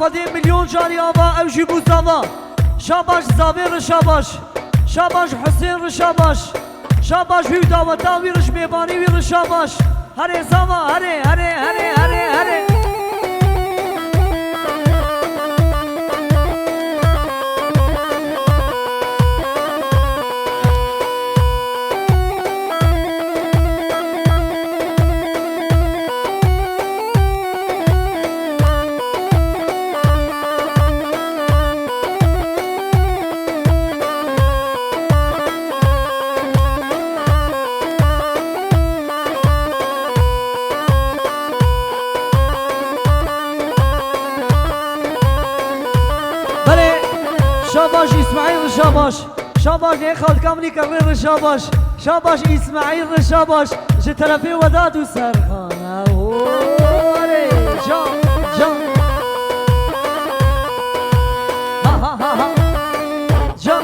خودی میلیون جاری آبا او جیبو زاوا شاباش زاویر شاباش شاباش حسین رشاباش شاباش هیدا و تاویرش میبانی ویر شاباش هره زاوا هره هره هره هره هره شاباش اسماعیل شاباش شاباش نه خالد کاملی کرر شاباش شاباش اسماعیل شاباش چه طرفی وداد و سرخانه اوره جان جان ها ها ها ها جان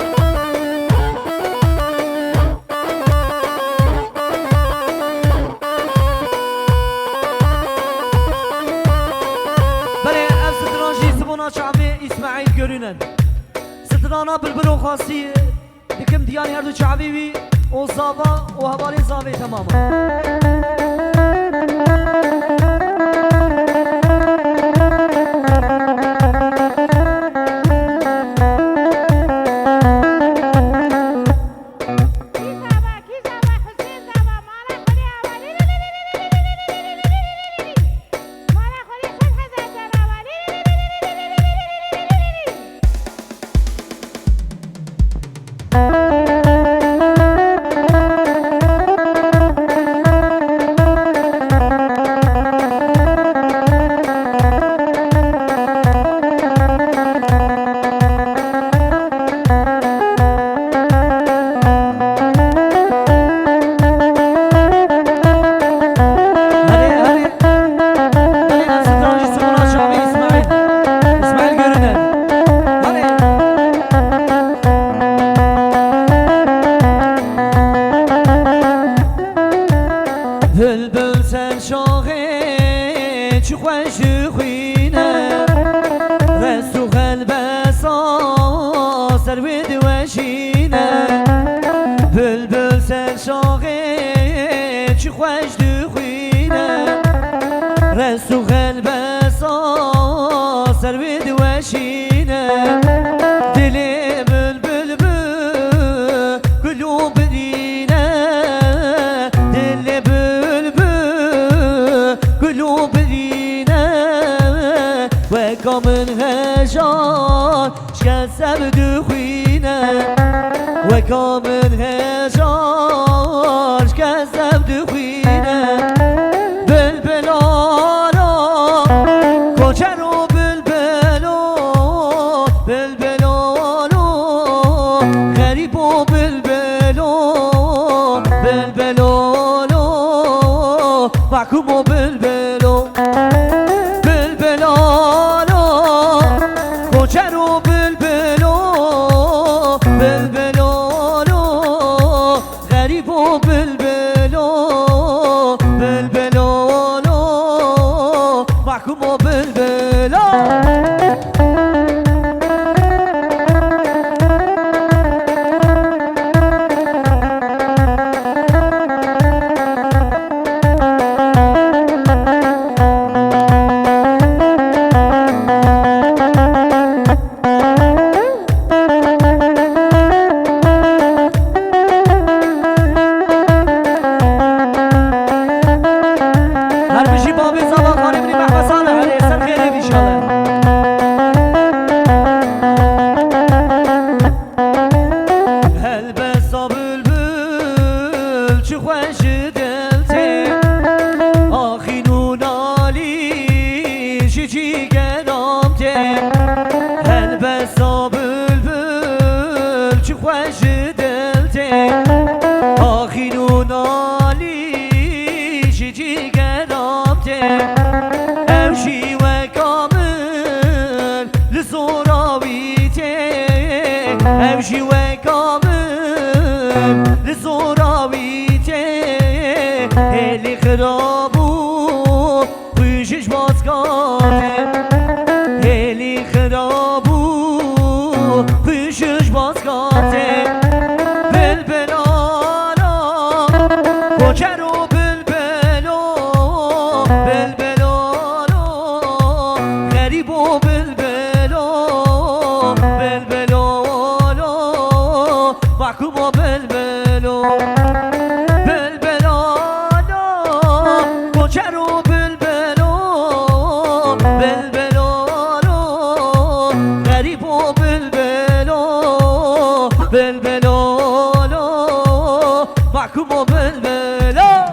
بله افسد رانجی سبونا شعبی اسماعیل görünen سترانا بالبلو خاصی دکم دیانی هر دو شعبی و زاوا و هواری زاوی تماما بلبل سر شاخه چی خوش خوینه رسو قلبسا سر و دوشینه بلبل سر شاخه چی خوش خوینه رسو قلبسا سر و دوشینه دل بلبل قلوب دینه دل قلوب دینه و کامن هجان شکسب دخوینه و کامن هجان شکسب دخوینه بلبلانا کوچه رو بلبلو بلبلانو غریب و بلبلو بلبلانو محکوم و بلبلو بلبلانو کوچه رو بلبلو بلبلانو غریب و بلبلو بلبلانو محکوم و بلبلو امشي وكامل لزوراويتي اللي خرابو ويشش باسكاتي اللي بلبلولو محكوم بلبلو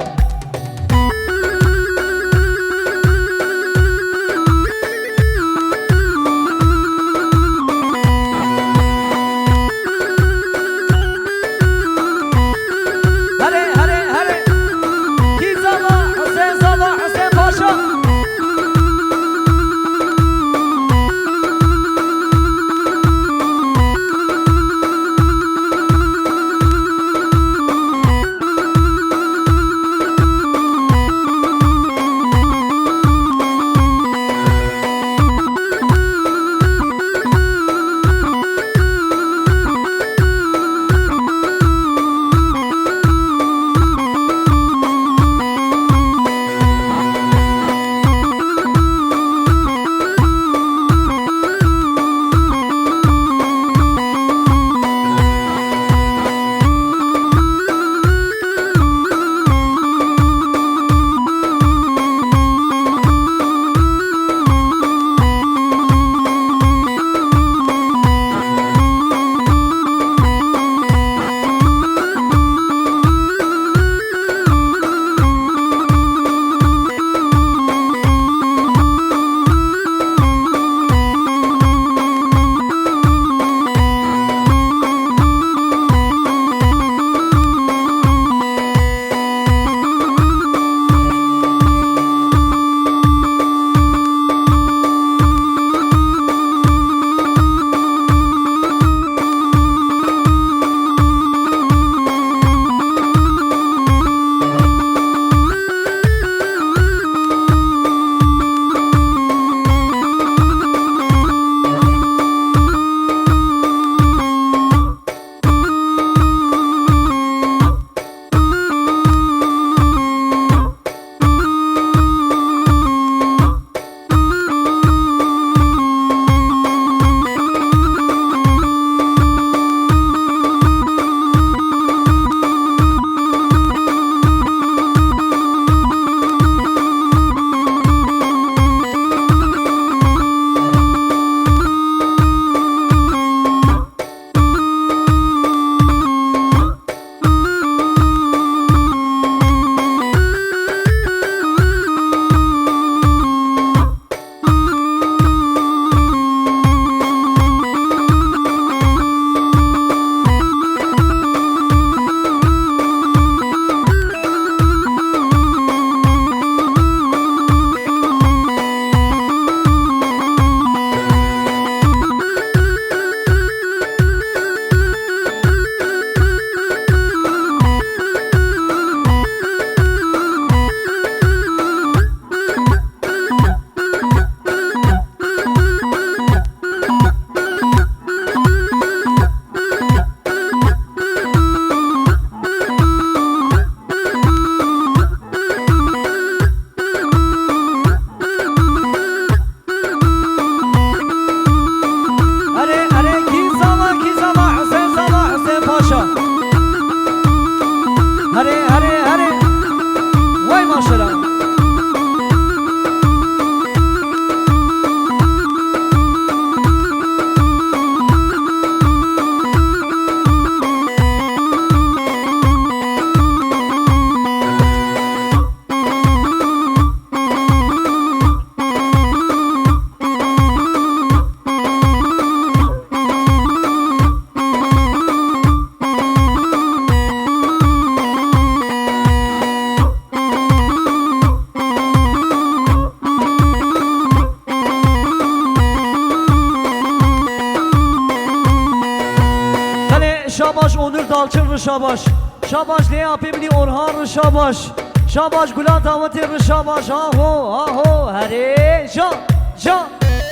شاباش اونور دالچن رو شاباش شاباش لیا پیبنی اورهان رو شاباش شاباش گلان داوتی رو شاباش آهو هره جا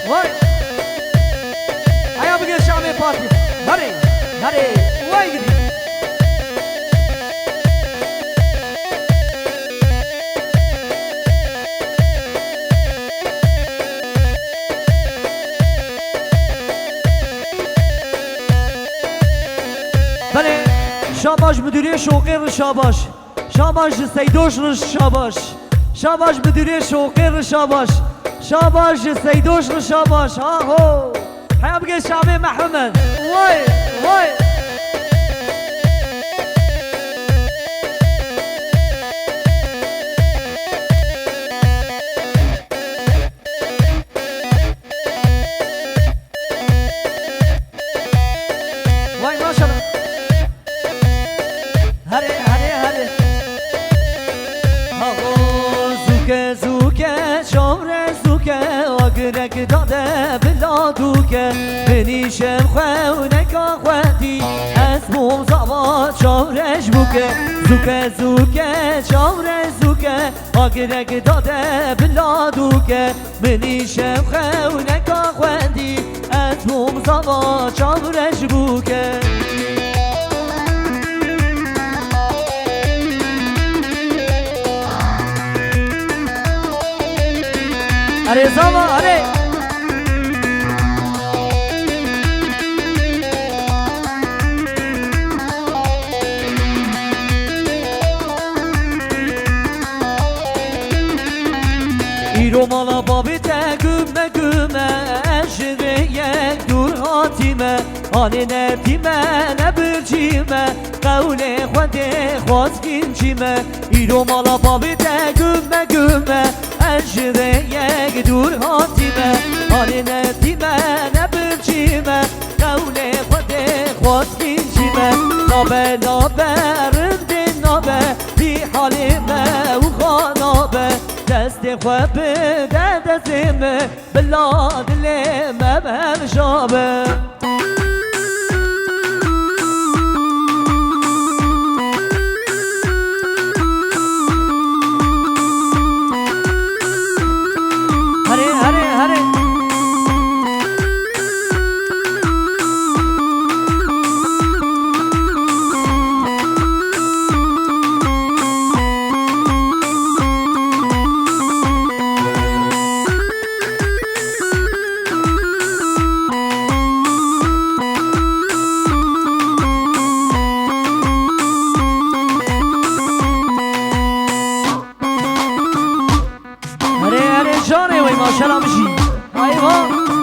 وای ایا بگیر شامه پارتی هره وای گیدی بله شاباش مدیری شوقی رو شاباش شاباش سیدوش رو شاباش مدیری شوقی رو شاباش سیدوش رو شاباش آهو حیا بگه شامه محمد وای دوکه منیشم خونکا خودی اسمم زوا چارش بوکه زوکه زوکه چارش زوکه آگرک داده بلا دوکه منیشم خونکا خودی اسمم زوا چارش بوکه اره زوا اره ایرو مالا بابی ته گمه گمه اشقه یک دور حاتیمه آنه نتیمه نبرچیمه قول خود خواست گینچیمه ایرو مالا بابی ته گمه گمه اشقه یک دور حاتیمه آنه نتیمه نبرچیمه قول خود خواست گینچیمه نابه نابه رنده نابه بی حالیمه و خانابه دست خواب دستم بلا دلم بهم شابه هره هره هره جانه وی ماشالله بشی ایوان